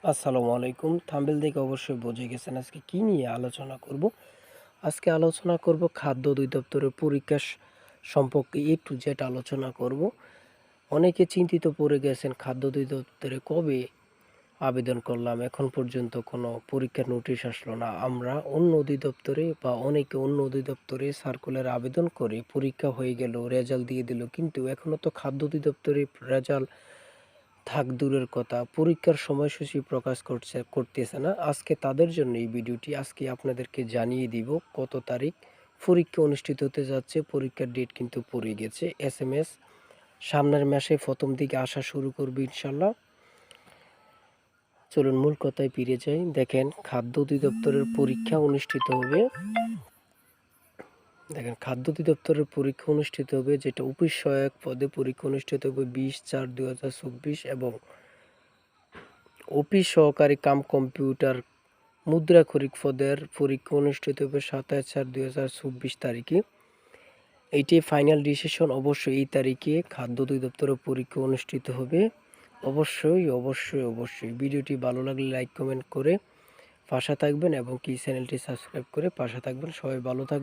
আসসালামু আলাইকুম। থাম্বনেল দেখে অবশ্যই বুঝে গেছেন আজকে কি নিয়ে আলোচনা করব। আজকে আলোচনা করব খাদ্য অধিদপ্তরের পরীক্ষা সম্পর্কে A to Z আলোচনা করব। অনেকে চিন্তিত পড়ে গেছেন খাদ্য অধিদপ্তরে কবে আবেদন করলাম, এখন পর্যন্ত কোনো পরীক্ষার নোটিশ আসলো না। আমরা অন্য অধিদপ্তরে বা অনেকে অন্য অধিদপ্তরে সার্কুলার আবেদন করে পরীক্ষা হয়ে গেল, রেজাল্ট দিয়ে দিল, কিন্তু এখনও তো খাদ্য অধিদপ্তরে রেজাল্ট থাক দূরের কথা, পরীক্ষার সময়সূচি প্রকাশ করতেছে না। আজকে তাদের জন্য এই ভিডিওটি। আজকে আপনাদেরকে জানিয়ে দিব কত তারিখ পরীক্ষা অনুষ্ঠিত হতে যাচ্ছে। পরীক্ষার ডেট কিন্তু পড়ে গেছে। SMS সামনের মাসে প্রথম দিকে আসা শুরু করবে ইনশাল্লাহ। চলুন মূল কথায় ফিরে যাই। দেখেন, খাদ্য অধিদপ্তরের পরীক্ষা অনুষ্ঠিত হবে। দেখেন, খাদ্য অধিদপ্তরের পরীক্ষা অনুষ্ঠিত হবে, যেটা অফিস সহায়ক পদে পরীক্ষা অনুষ্ঠিত হবে 20/4/2024 এবং অফিস সহকারী কাম কম্পিউটার মুদ্রাক্ষরিক পদের পরীক্ষা অনুষ্ঠিত হবে 27/4/2024 তারিখে। এইটি ফাইনাল ডিসিশন। অবশ্যই এই তারিখে খাদ্য অধিদপ্তরের পরীক্ষা অনুষ্ঠিত হবে। অবশ্যই অবশ্যই অবশ্যই ভিডিওটি ভালো লাগলে লাইক কমেন্ট করে পাশে থাকবেন এবং কি চ্যানেলটি সাবস্ক্রাইব করে পাশে থাকবেন। সবাই ভালো থাকবেন।